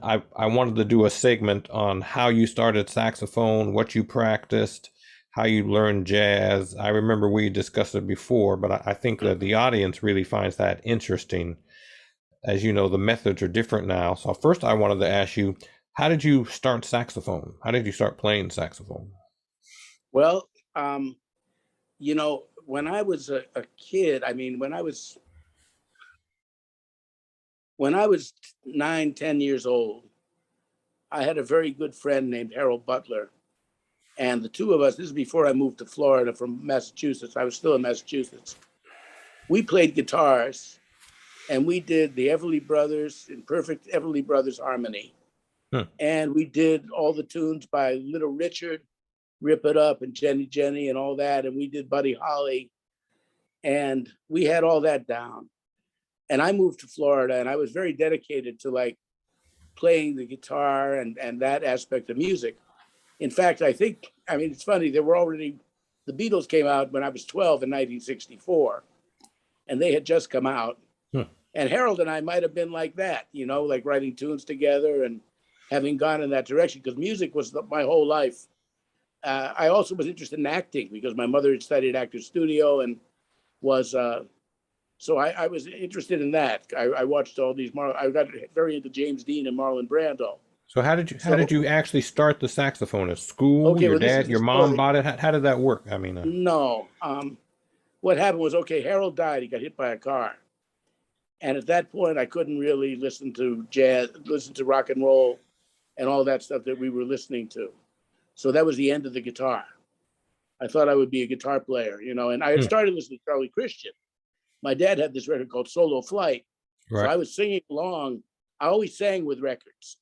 I wanted to do a segment on how you started saxophone, what you practiced, how you learned jazz. I remember we discussed it before, but I think that the audience really finds that interesting. As you know, the methods are different now. So first I wanted to ask you, how did you start saxophone? How did you start playing saxophone? Well, when I was a kid, I mean, when I was 9, 10 years old, I had a very good friend named Harold Butler. And the two of us, this is before I moved to Florida from Massachusetts. I was still in Massachusetts. We played guitars and we did the Everly Brothers in perfect Everly Brothers harmony. And we did all the tunes by Little Richard, Rip It Up and Jenny Jenny and all that. And we did Buddy Holly. And we had all that down. And I moved to Florida and I was very dedicated to like playing the guitar and that aspect of music. In fact, I mean, it's funny, the Beatles came out when I was 12 in 1964, and they had just come out. And Harold and I might have been like that, like writing tunes together and having gone in that direction, because music was my whole life. I also was interested in acting because my mother had studied actor studio and was, so I was interested in that. I watched all these, I got very into James Dean and Marlon Brando. So how did you actually start the saxophone? At school? Okay, Your dad, your mom bought it? How did that work? I mean, no. What happened was, okay, Harold died. He got hit by a car. And at that point, I couldn't really listen to jazz, listen to rock and roll and all that stuff that we were listening to. So that was the end of the guitar. I thought I would be a guitar player, and I had started listening to Charlie Christian. My dad had this record called Solo Flight. Right. So I was singing along. I always sang with records.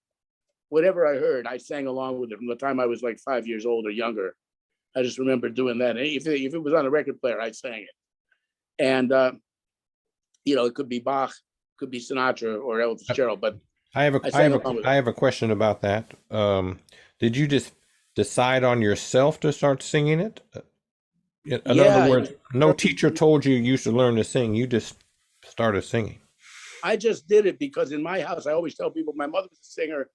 Whatever I heard, I sang along with it from the time I was like 5 years old or younger. I just remember doing that. And if it was on a record player, I sang it. And, it could be Bach, could be Sinatra or Elvis Fitzgerald, but I have a question about that. Did you just decide on yourself to start singing it? In other words, no teacher told you should learn to sing. You just started singing. I just did it because in my house, I always tell people my mother was a singer.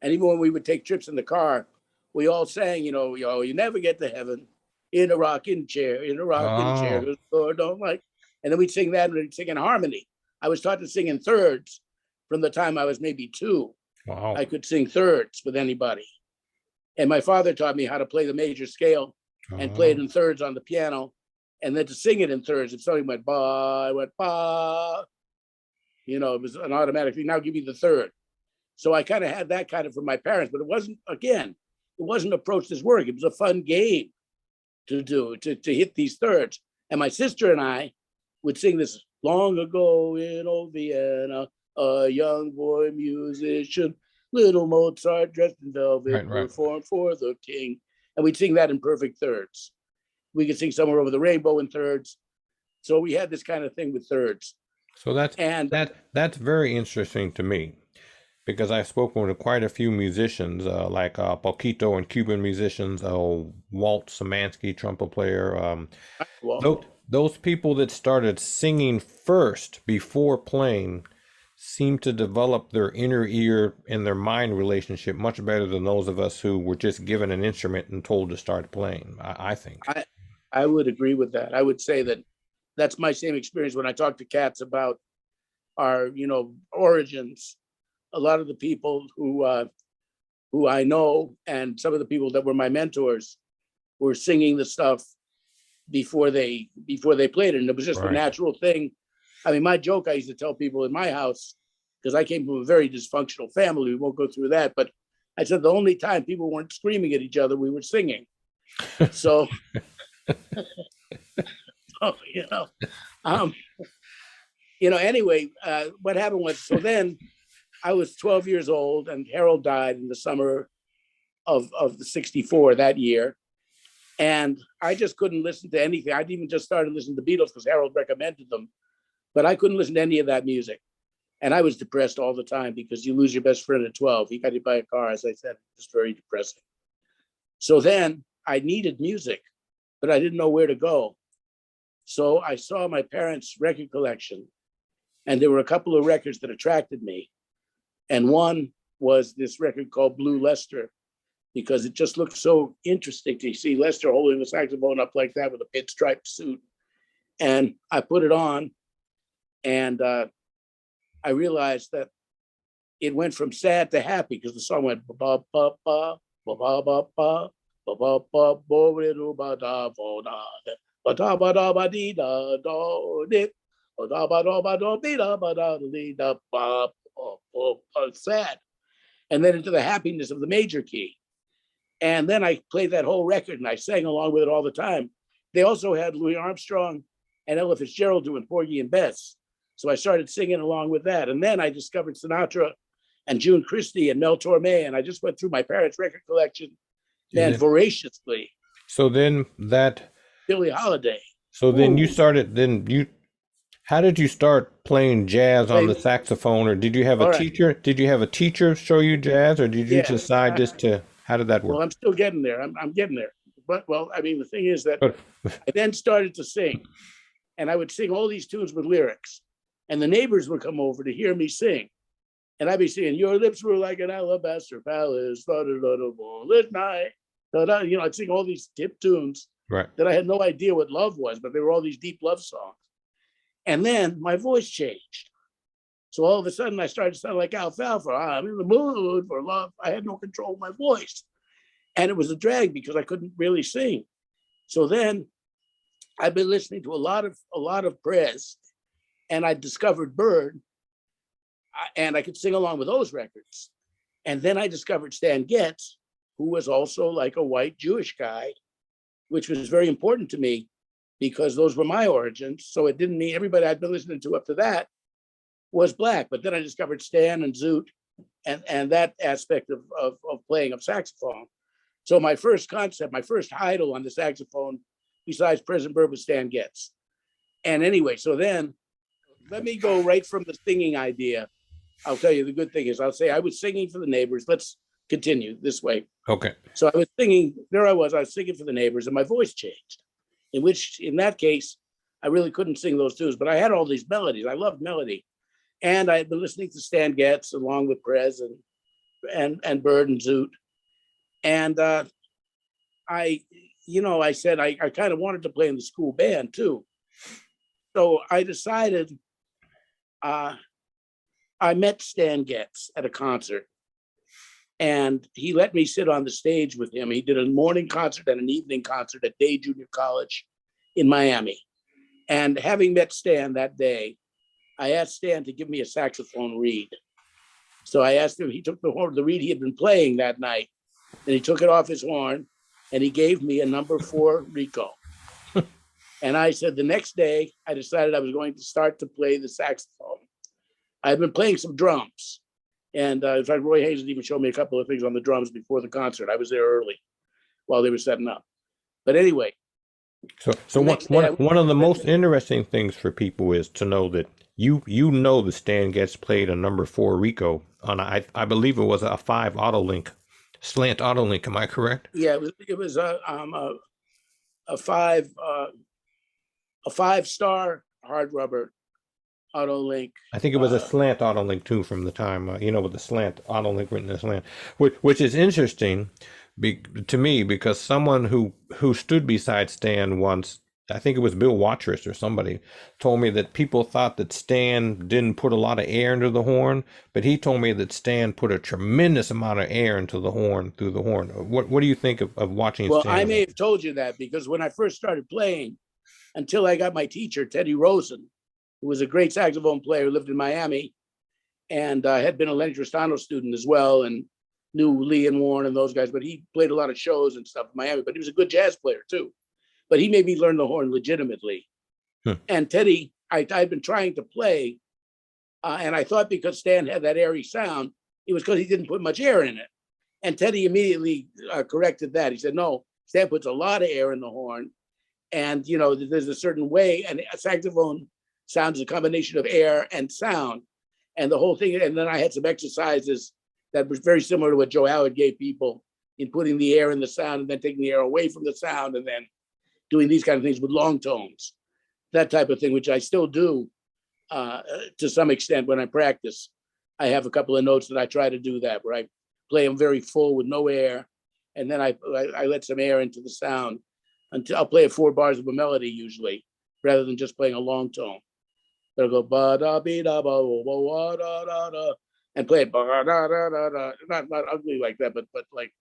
And even when we would take trips in the car, we all sang, you never get to heaven in a rocking chair, in a rocking chair. Lord don't like. And then we'd sing that and we'd sing in harmony. I was taught to sing in thirds from the time I was maybe 2. Wow. I could sing thirds with anybody. And my father taught me how to play the major scale and play it in thirds on the piano. And then to sing it in thirds. If somebody went ba, I went ba. It was an automatic thing. Now give me the third. So I kind of had that kind of from my parents, but it wasn't approached as work. It was a fun game to do, to hit these thirds. And my sister and I would sing this long ago in old Vienna, a young boy musician, little Mozart dressed in velvet, performed for the king. And we'd sing that in perfect thirds. We could sing Somewhere Over the Rainbow in thirds. So we had this kind of thing with thirds. So that's very interesting to me, because I've spoken with quite a few musicians, like Paquito and Cuban musicians, Walt Szymanski, trumpet player. Those people that started singing first before playing seem to develop their inner ear and their mind relationship much better than those of us who were just given an instrument and told to start playing, I think. I would agree with that. I would say that that's my same experience when I talk to cats about our, origins. A lot of the people who I know and some of the people that were my mentors were singing the stuff before they played it, and it was just a natural thing. I mean, my joke I used to tell people in my house, because I came from a very dysfunctional family, we won't go through that, but I said the only time people weren't screaming at each other, we were singing. So, anyway, what happened was, so then I was 12 years old and Harold died in the summer of the 64 that year. And I just couldn't listen to anything. I'd even just started listening to the Beatles because Harold recommended them, but I couldn't listen to any of that music. And I was depressed all the time because you lose your best friend at 12. He got hit by a car, as I said. It was very depressing. So then I needed music, but I didn't know where to go. So I saw my parents' record collection, and there were a couple of records that attracted me. And one was this record called Blue Lester, because it just looked so interesting to see Lester holding the saxophone up like that with a pinstripe suit. And I put it on, and I realized that it went from sad to happy, because the song went ba ba ba ba ba ba ba ba ba ba ba ba ba da ba da ba da ba da ba dee da do dip ba da ba da ba da be da ba da dee da ba sad, and then into the happiness of the major key. And then I played that whole record and I sang along with it all the time. They also had Louis Armstrong and Ella Fitzgerald doing Porgy and Bess. So I started singing along with that. And then I discovered Sinatra and June Christie and Mel Torme. And I just went through my parents' record collection, man, voraciously. So then that Billie Holiday. So then you started, how did you start playing jazz on the saxophone? Or did you have a teacher? Did you have a teacher show you jazz, or did you decide just to, how did that work? Well, I'm still getting there. I'm getting there. But, well, I mean, the thing is that I then started to sing, and I would sing all these tunes with lyrics, and the neighbors would come over to hear me sing. And I'd be singing, your lips were like an alabaster palace, lit night. You know, I'd sing all these tip tunes that I had no idea what love was, but they were all these deep love songs. And then my voice changed. So all of a sudden I started to sound like alfalfa. I'm in the mood for love. I had no control of my voice. And it was a drag because I couldn't really sing. So then I've been listening to a lot of Prez, and I discovered Bird, and I could sing along with those records. And then I discovered Stan Getz, who was also like a white Jewish guy, which was very important to me because those were my origins. So it didn't mean everybody I'd been listening to up to that was black. But then I discovered Stan and Zoot and that aspect of playing of saxophone. So my first concept, my first idol on the saxophone, besides President Bird, was Stan Getz. And anyway, so then let me go right from the singing idea. I'll tell you the good thing is I'll say I was singing for the neighbors. Let's continue this way. Okay. So I was singing, I was singing for the neighbors, and my voice changed, in that case, I really couldn't sing those tunes, but I had all these melodies. I loved melody. And I had been listening to Stan Getz along with Prez and Bird and Zoot. And I said I kind of wanted to play in the school band too. So I decided, I met Stan Getz at a concert, and he let me sit on the stage with him. He did a morning concert and an evening concert at Day Junior College in Miami. And having met Stan that day, I asked Stan to give me a saxophone reed. So I asked him, he took the reed he had been playing that night, and he took it off his horn, and he gave me a number 4 Rico. And I said, the next day, I decided I was going to start to play the saxophone. I'd been playing some drums. And in fact, Roy Hayes even showed me a couple of things on the drums before the concert. I was there early while they were setting up. But anyway. So one of the most interesting things for people is to know that you know that Stan Getz played a number 4 Rico on I believe it was a 5 Autolink, slant Autolink. Am I correct? Yeah, it was a 5-star hard rubber Autolink. I think it was a slant Autolink too from the time, with the slant Autolink written in slant, which is interesting to me because someone who stood beside Stan once, I think it was Bill Watrous or somebody, told me that people thought that Stan didn't put a lot of air into the horn, but he told me that Stan put a tremendous amount of air into the horn, through the horn. What do you think of watching Stan? Well, I may have told you that because when I first started playing, until I got my teacher, Teddy Rosen, who was a great saxophone player, lived in Miami, and had been a Lenny Tristano student as well, and knew Lee and Warren and those guys, but he played a lot of shows and stuff in Miami, but he was a good jazz player too. But he made me learn the horn legitimately. And Teddy, I'd been trying to play, and I thought because Stan had that airy sound, it was because he didn't put much air in it. And Teddy immediately corrected that. He said, no, Stan puts a lot of air in the horn, and there's a certain way, and a saxophone sounds a combination of air and sound, and the whole thing. And then I had some exercises that was very similar to what Joe Howard gave people in putting the air in the sound and then taking the air away from the sound and then doing these kind of things with long tones, that type of thing, which I still do to some extent when I practice. I have a couple of notes that I try to do that, where I play them very full with no air, and then I let some air into the sound until I'll play 4 bars of a melody usually, rather than just playing a long tone. They'll go ba da be da ba wa da da da, and play it ba da da da da. Not ugly like that, but like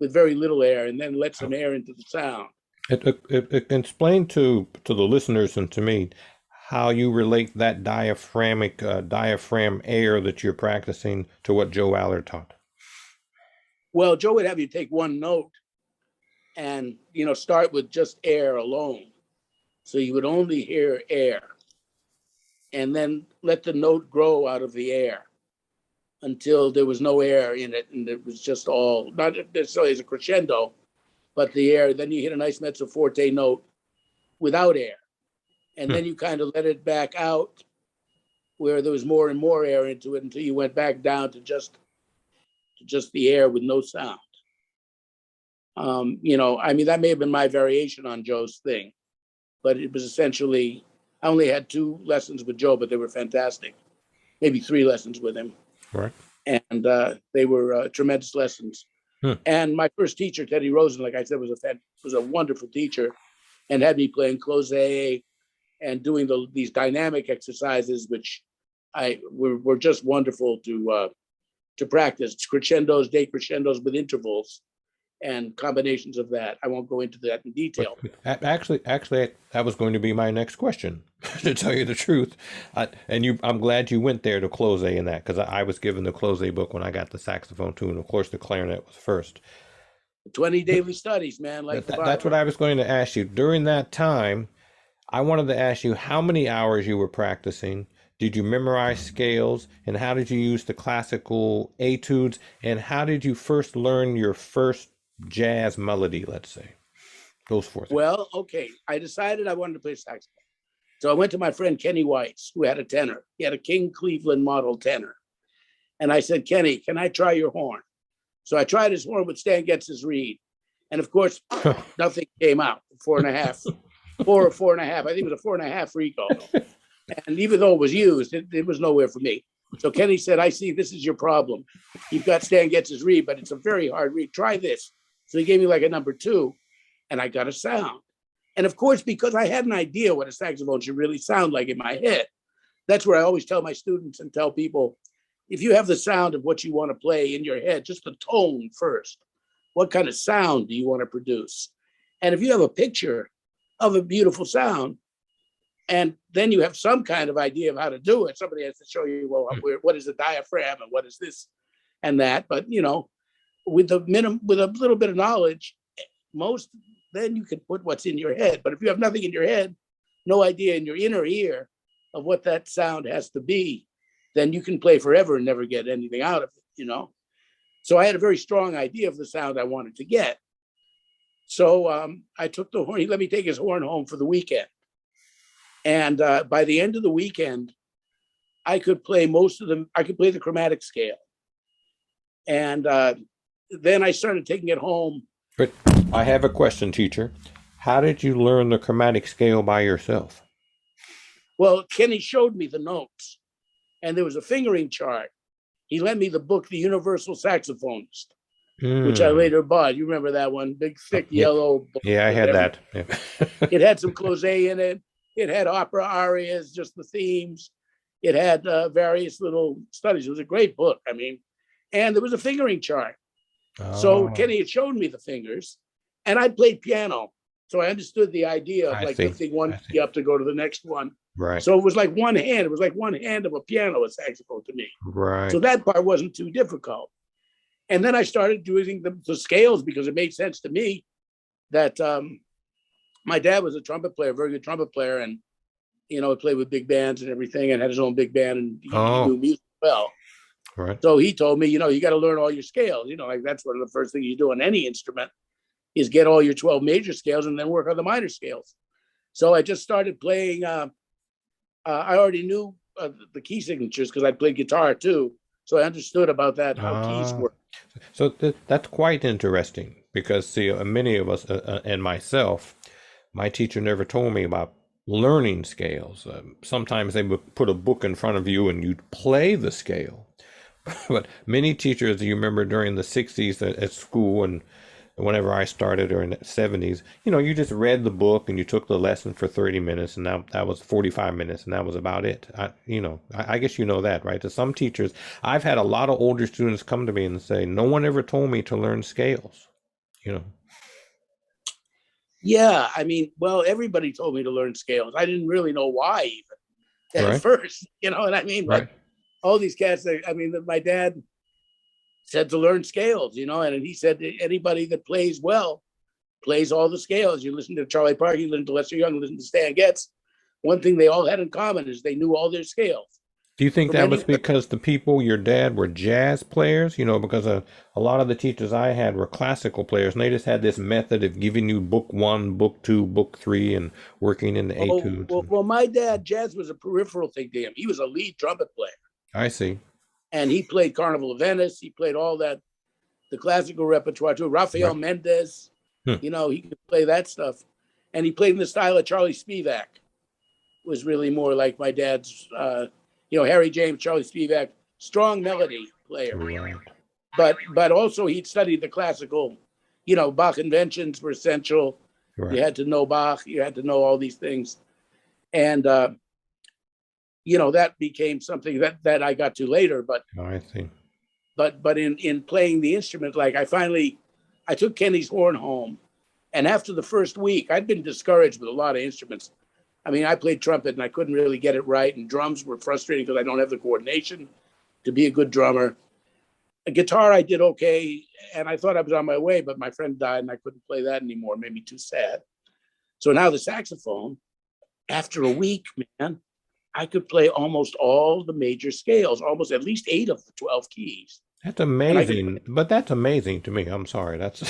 with very little air, and then let some air into the sound. It can explain to the listeners and to me how you relate that diaphragm air that you're practicing to what Joe Allard taught. Well, Joe would have you take one note and, start with just air alone. So you would only hear air, and then let the note grow out of the air until there was no air in it, and it was just all, not necessarily as a crescendo, but the air. Then you hit a nice mezzo forte note without air, and then you kind of let it back out where there was more and more air into it until you went back down to just the air with no sound. That may have been my variation on Joe's thing, but it was essentially, I only had 2 lessons with Joe, but they were fantastic. Maybe 3 lessons with him. Right. And they were tremendous lessons. And my first teacher, Teddy Rosen, like I said, was a wonderful teacher, and had me playing close and doing these dynamic exercises, which were just wonderful to practice. Crescendos, decrescendos with intervals, and combinations of that. I won't go into that in detail. Actually, that was going to be my next question, to tell you the truth. I'm glad you went there to close in that, because I was given the close book when I got the saxophone too, and of course the clarinet was first. 20 daily studies, man. That's what I was going to ask you. During that time, I wanted to ask you how many hours you were practicing. Did you memorize scales, and how did you use the classical etudes, and how did you first learn your first jazz melody, let's say? Those 4 things. Well, okay. I decided I wanted to play saxophone. So I went to my friend Kenny Weiss, who had a tenor. He had a King Cleveland model tenor. And I said, Kenny, can I try your horn? So I tried his horn with Stan Getz's reed. And of course, nothing came out. 4.5, 4 or 4.5. I think it was a 4.5 recall. And even though it was used, it was nowhere for me. So Kenny said, I see this is your problem. You've got Stan Getz's reed, but it's a very hard reed. Try this. So he gave me like a number 2, and I got a sound. And of course, because I had an idea what a saxophone should really sound like in my head, that's where I always tell my students and tell people, if you have the sound of what you want to play in your head, just the tone first, what kind of sound do you want to produce? And if you have a picture of a beautiful sound, and then you have some kind of idea of how to do it, somebody has to show you, well, what is the diaphragm and what is this and that. But, with a little bit of knowledge, then you can put what's in your head. But if you have nothing in your head, no idea in your inner ear of what that sound has to be, then you can play forever and never get anything out of it, So I had a very strong idea of the sound I wanted to get. So I took the horn. He let me take his horn home for the weekend. And by the end of the weekend, I could play most of them. I could play the chromatic scale. And then I started taking it home. But I have a question, teacher. How did you learn the chromatic scale by yourself? Well, Kenny showed me the notes, and there was a fingering chart. He lent me the book, The Universal Saxophonist, which I later bought. You remember that one? Big, thick, yellow book. Yeah, I had that. Yeah. It had some close in it. It had opera arias, just the themes. It had various little studies. It was a great book. And there was a fingering chart. So Kenny had shown me the fingers, and I played piano. So I understood the idea of lifting one key up to go to the next one. Right. So it was like one hand. It was like one hand of a piano, a saxophone to me. Right. So that part wasn't too difficult. And then I started doing the scales because it made sense to me that my dad was a trumpet player, very good trumpet player, and he played with big bands and everything, and had his own big band, and he knew music well. Right. So he told me, you got to learn all your scales. That's one of the first things you do on any instrument is get all your 12 major scales and then work on the minor scales. So I just started playing. I already knew the key signatures because I played guitar too. So I understood about that, how keys work. So that's quite interesting because, see, many of us and myself, my teacher never told me about learning scales. Sometimes they would put a book in front of you and you'd play the scale. But many teachers, you remember during the 60s at school and whenever I started or in the 70s, you just read the book and you took the lesson for 30 minutes and now that was 45 minutes and that was about it. I guess you know that, right? To some teachers, I've had a lot of older students come to me and say, no one ever told me to learn scales, you know. Yeah, I mean, well, everybody told me to learn scales. I didn't really know why even at Right, first, you know what I mean? But right. all these cats, I mean, my dad said to learn scales, and he said anybody that plays well plays all the scales. You listen to Charlie Parker, you listen to Lester Young, you listen to Stan Getz. One thing they all had in common is they knew all their scales. Do you think From that was any, because the people, your dad, were jazz players? Because a lot of the teachers I had were classical players, and they just had this method of giving you book one, book two, book three, and working in the etudes. well, my dad, jazz was a peripheral thing to him. He was a lead trumpet player, I see. and he played Carnival of Venice. He played all that, the classical repertoire too. Rafael Right. Mendez, Hmm. he could play that stuff, and he played in the style of Charlie Spivak. Was really more like my dad's, Harry James, Charlie Spivak, strong melody player. Right. But also he'd studied the classical, Bach conventions were essential. Right. You had to know Bach, you had to know all these things. And, that became something that I got to later. But Oh, I see. but in playing the instrument, like I took Kenny's horn home. And after the first week, I'd been discouraged with a lot of instruments. I mean, I played trumpet and I couldn't really get it right. And drums were frustrating because I don't have the coordination to be a good drummer. A guitar, I did okay. And I thought I was on my way, but my friend died and I couldn't play that anymore. It made me too sad. So now the saxophone, after a week, man, I could play almost all the major scales, almost at least 8 of the 12 keys. That's amazing. But that's amazing to me. I'm sorry. That's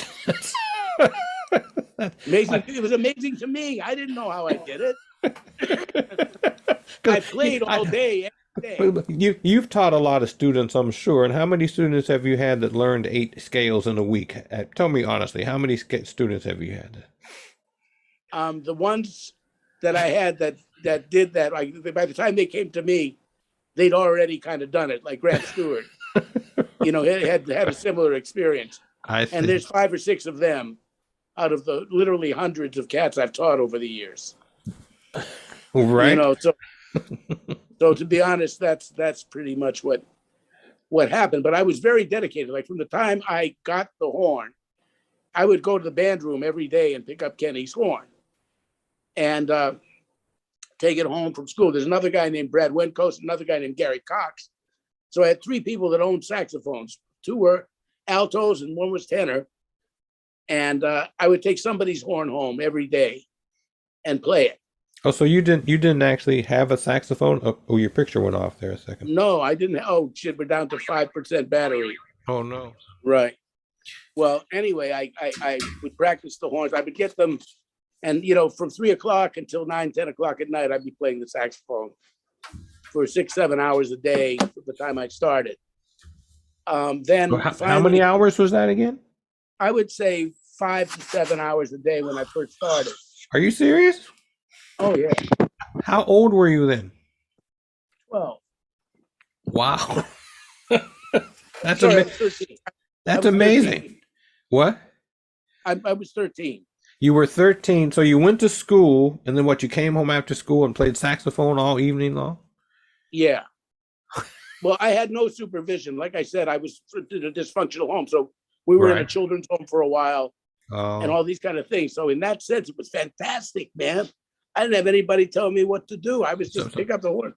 amazing. It was amazing to me. I didn't know how I did it. I played all day, every day. You've taught a lot of students, I'm sure. And how many students have you had that learned 8 scales in a week? Tell me honestly, how many students have you had? The ones that I had that did that, like by the time they came to me, they'd already kind of done it. Like Grant Stewart, had a similar experience. I see. And there's 5 or 6 of them out of the literally hundreds of cats I've taught over the years. Right. So to be honest, that's pretty much what happened. But I was very dedicated. Like from the time I got the horn, I would go to the band room every day and pick up Kenny's horn and take it home from school. There's another guy named Brad Winkos, another guy named Gary Cox. So I had 3 people that owned saxophones. 2 were altos and 1 was tenor. And I would take somebody's horn home every day and play it. Oh, so you didn't actually have a saxophone? Oh, your picture went off there a second. No, I didn't. Oh shit, we're down to 5% battery. Oh no. Right. Well, anyway, I would practice the horns. I would get them, and from 3 o'clock until 9, 10 o'clock at night, I'd be playing the saxophone for 6, 7 hours a day from the time I started. Then how many hours was that again? I would say 5 to 7 hours a day when I first started. Are you serious? Oh yeah. How old were you then? 12. Wow. That's Sorry, amazing. That's amazing. 13. What? I was 13. You were 13, so you went to school, and then what? You came home after school and played saxophone all evening long? Yeah. Well, I had no supervision. Like I said, I was in a dysfunctional home, so we were in a children's home for a while, and all these kind of things. So in that sense, it was fantastic, man. I didn't have anybody telling me what to do. I was just pick up the horn.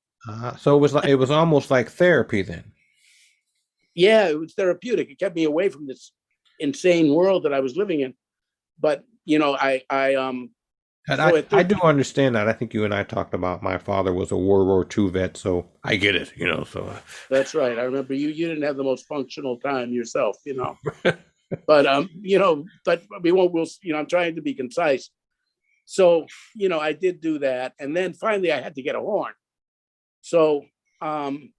So it was almost like therapy then. Yeah, it was therapeutic. It kept me away from this insane world that I was living in. But I do understand that. I think you and I talked about my father was a World War II vet, so I get it. So that's right. I remember you didn't have the most functional time yourself. But but we won't. I'm trying to be concise. So, I did do that. And then finally I had to get a horn. So I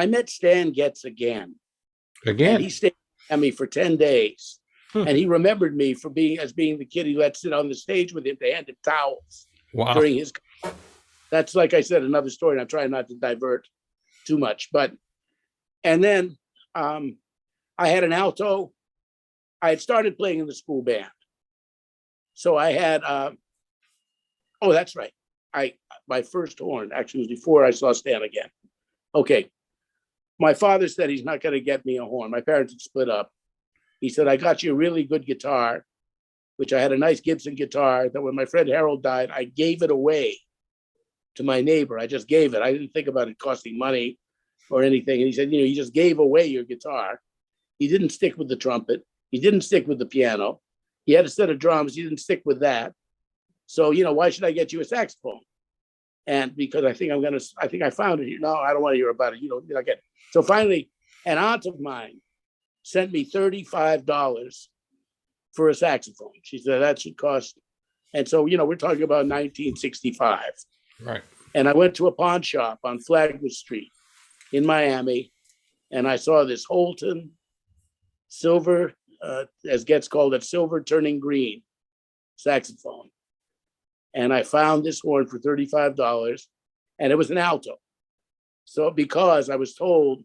met Stan Getz again. And he stayed at me for 10 days. And he remembered me being the kid he let sit on the stage with him to hand him towels during his. that's, like I said, another story. And I'm trying not to divert too much. And then I had an alto. I had started playing in the school band. So I had, oh, that's right. My first horn actually was before I saw Stan again. Okay. My father said he's not going to get me a horn. My parents had split up. He said, I got you a really good guitar, which I had a nice Gibson guitar that when my friend Harold died, I gave it away to my neighbor. I just gave it. I didn't think about it costing money or anything. And he said, you just gave away your guitar. He didn't stick with the trumpet. He didn't stick with the piano. He had a set of drums. He didn't stick with that. So, why should I get you a saxophone? And because I think I found it. No, I don't want to hear about it. Get it. So finally, an aunt of mine sent me $35 for a saxophone. She said that should cost. And so, we're talking about 1965. Right. And I went to a pawn shop on Flagler Street in Miami, and I saw this Holton silver, as gets called, a silver turning green saxophone. And I found this horn for $35, and it was an alto. So because I was told,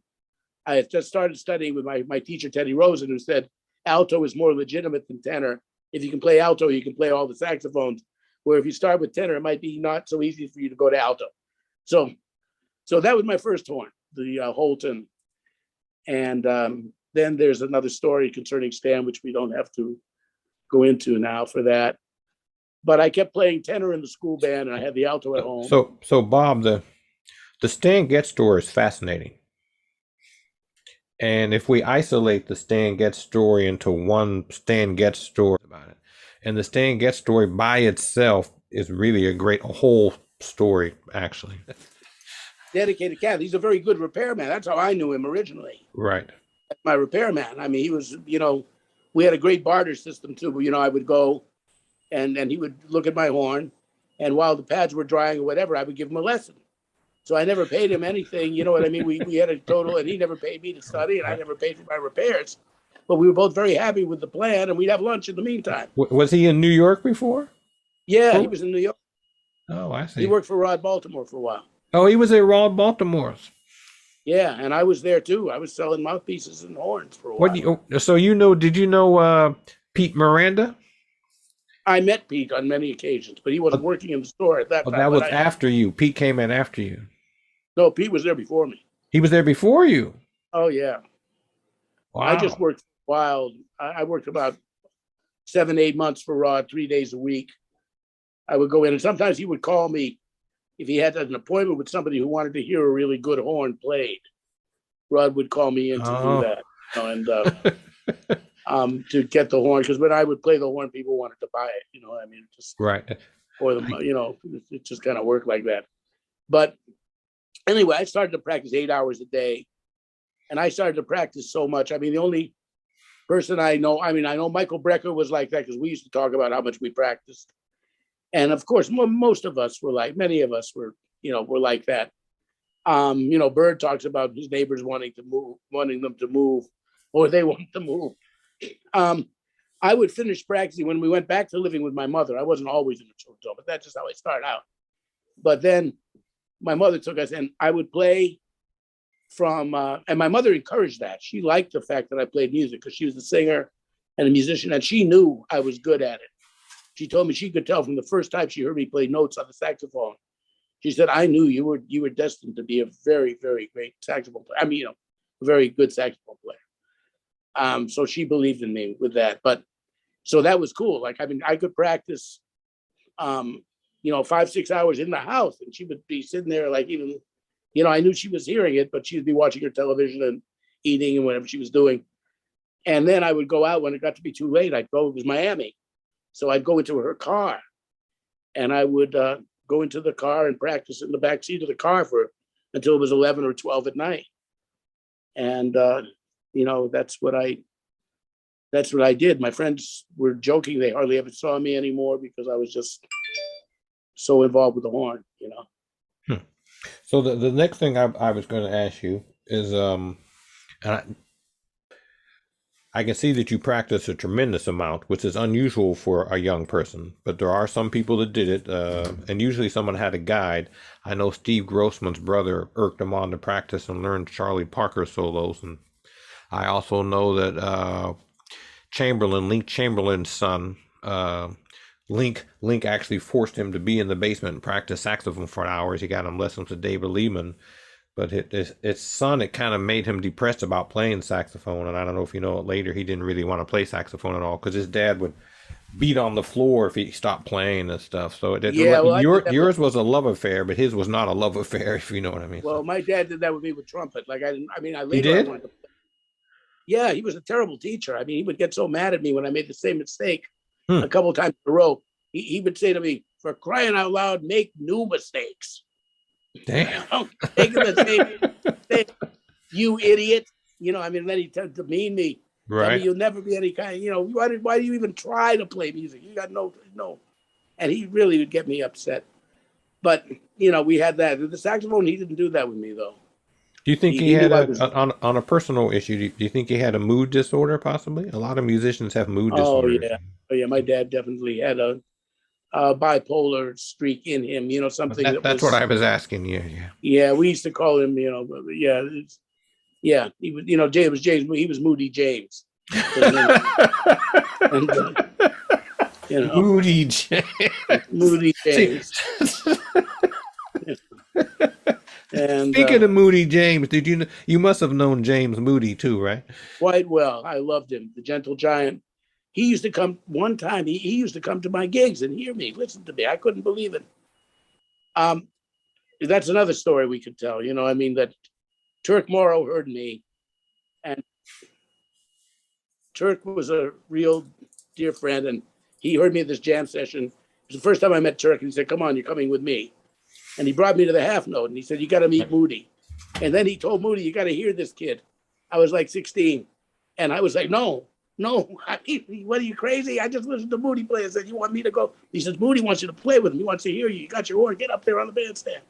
I had just started studying with my teacher, Teddy Rosen, who said alto is more legitimate than tenor. If you can play alto, you can play all the saxophones. Where if you start with tenor, it might be not so easy for you to go to alto. So that was my first horn, the Holton. And then there's another story concerning Stan, which we don't have to go into now for that. But I kept playing tenor in the school band, and I had the alto at home. So Bob, the Stan Getz story is fascinating. And if we isolate the Stan Getz story into one Stan Getz story about it, and the Stan Getz story by itself is really a whole story, actually. Dedicated cat. He's a very good repairman. That's how I knew him originally. Right. My repairman. I mean, he was, we had a great barter system too. I would go and he would look at my horn, and while the pads were drying or whatever, I would give him a lesson. So I never paid him anything. You know what I mean? We had a total, and he never paid me to study, and I never paid for my repairs. But we were both very happy with the plan, and we'd have lunch in the meantime. Was he in New York before? Yeah, he was in New York. Oh, I see. He worked for Rod Baltimore for a while. Oh, he was at Rod Baltimore's. Yeah, and I was there too. I was selling mouthpieces and horns for a while. Did you know Pete Miranda? I met Pete on many occasions, but he wasn't working in the store at that time. That was after you. Pete came in after you. No, Pete was there before me. He was there before you? Oh, yeah. Wow. I just worked a while. I worked about 7-8 months for Rod, 3 days a week. I would go in, and sometimes he would call me if he had an appointment with somebody who wanted to hear a really good horn played. Rod would call me in to do that, and to get the horn, because when I would play the horn, people wanted to buy it. I mean, just right, or it just kind of worked like that. But anyway, I started to practice 8 hours a day, and I started to practice so much. I mean, the only person I know Michael Brecker was like that, because we used to talk about how much we practiced. And of course, most of us many of us were like that. Bird talks about his neighbors wanting them to move, or they want to move. I would finish practicing when we went back to living with my mother. I wasn't always in the hotel, but that's just how I started out. But then my mother took us, and I would play from, and my mother encouraged that. She liked the fact that I played music, because she was a singer and a musician, and she knew I was good at it. She told me she could tell from the first time she heard me play notes on the saxophone. She said, I knew you were destined to be a very, very great saxophone player. I mean, a very good saxophone player. So she believed in me with that. But so that was cool. Like, I mean, I could practice, 5-6 hours in the house, and she would be sitting there, like, even, I knew she was hearing it, but she'd be watching her television and eating and whatever she was doing. And then I would go out when it got to be too late. It was Miami. So I'd go into her car, and I would go into the car and practice in the back seat of the car until it was 11 or 12 at night. And, that's what I did. My friends were joking. They hardly ever saw me anymore because I was just so involved with the horn, So the next thing I was going to ask you is, and I can see that you practice a tremendous amount, which is unusual for a young person, but there are some people that did it, and usually someone had a guide. I know Steve Grossman's brother irked him on to practice and learn Charlie Parker solos, and I also know that Link Chamberlain's son, Link actually forced him to be in the basement and practice saxophone for hours. He got him lessons with David Lehman. But his son, it kind of made him depressed about playing saxophone. And I don't know if you know it later, he didn't really want to play saxophone at all because his dad would beat on the floor if he stopped playing and stuff. So yours was a love affair, but his was not a love affair, if you know what I mean. Well, my dad did that with me with trumpet. Like I later he did? Yeah, he was a terrible teacher. I mean, he would get so mad at me when I made the same mistake a couple of times in a row. He would say to me, for crying out loud, make new mistakes. Damn. Take the same mistake, you idiot. You know, I mean, then he tends to mean me. Right. Tell me you'll never be any kind, you know, why do you even try to play music? You got no. And he really would get me upset. But, you know, we had that. The saxophone, he didn't do that with me, though. Do you think he had on a personal issue, do you think he had a mood disorder, possibly? A lot of musicians have mood disorders. Oh, yeah. My dad definitely had a bipolar streak in him, you know, something that's what I was asking. Yeah, we used to call him, you know, he was, you know, James, he was Moody James. And, you know, Moody James. And speaking of Moody James, you must have known James Moody too, right? Quite well. I loved him, the gentle giant. He used to come one time. He used to come to my gigs and hear me, listen to me. I couldn't believe it. That's another story we could tell. You know, I mean, that Turk Morrow heard me, and Turk was a real dear friend, and he heard me at this jam session. It was the first time I met Turk, and he said, "Come on, you're coming with me." And he brought me to the half note, and he said, "You got to meet Moody." And then he told Moody, "You got to hear this kid." I was like 16, and I was like, No, what are you, crazy? I just listened to Moody play and said, "You want me to go?" He says, "Moody wants you to play with him. He wants to hear you. You got your horn. Get up there on the bandstand."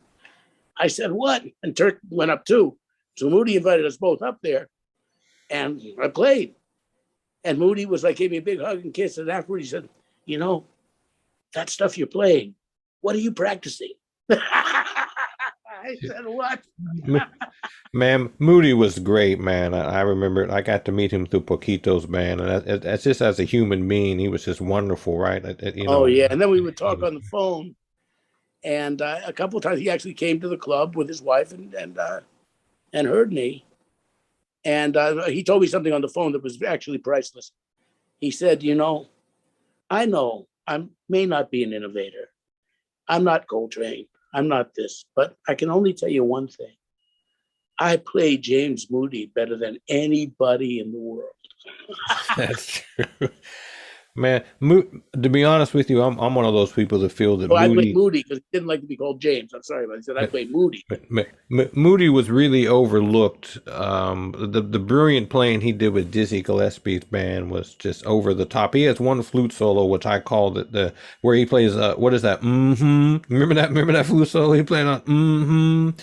I said, "What?" And Turk went up too. So Moody invited us both up there, and I played. And Moody was like, gave me a big hug and kiss. And afterward, he said, "You know, that stuff you're playing, what are you practicing?" I said, "What?" Man, Moody was great, man. I remember I got to meet him through Poquito's band, and that's just as a human being, he was just wonderful, right? You know, yeah. And then we would talk on the phone, and a couple of times he actually came to the club with his wife and heard me, and he told me something on the phone that was actually priceless. He said, "You know I may not be an innovator. I'm not Coltrane. I'm not this, but I can only tell you one thing. I play James Moody better than anybody in the world." That's true. Man, to be honest with you, I'm one of those people that feel that I played Moody because he didn't like to be called James. I'm sorry, but I said I played Moody. Moody was really overlooked. The brilliant playing he did with Dizzy Gillespie's band was just over the top. He has one flute solo, which I call it where he plays. What is that? Remember that flute solo he played on?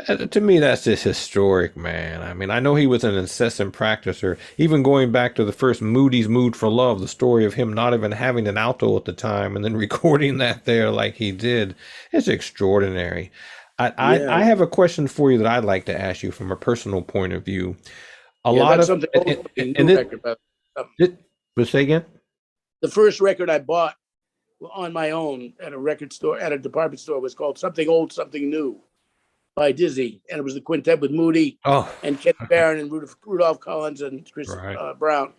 To me, that's just historic, man. I mean, I know he was an incessant practicer, even going back to the first Moody's Mood for Love, the story of him not even having an alto at the time and then recording that there like he did. It's extraordinary. I have a question for you that I'd like to ask you from a personal point of view. Say again? The first record I bought on my own at a record store, at a department store, was called Something Old, Something New by Dizzy, and it was the quintet with Moody and Ken Barron and Rudolph Collins and Chris Brown.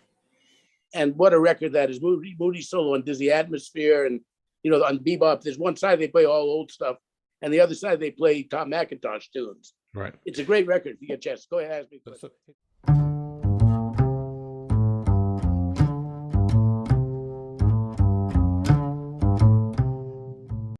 And what a record that is! Moody solo on Dizzy Atmosphere, and you know, on Bebop, there's one side they play all old stuff, and the other side they play Tom McIntosh tunes. Right. It's a great record if you get a chance. Go ahead, ask me.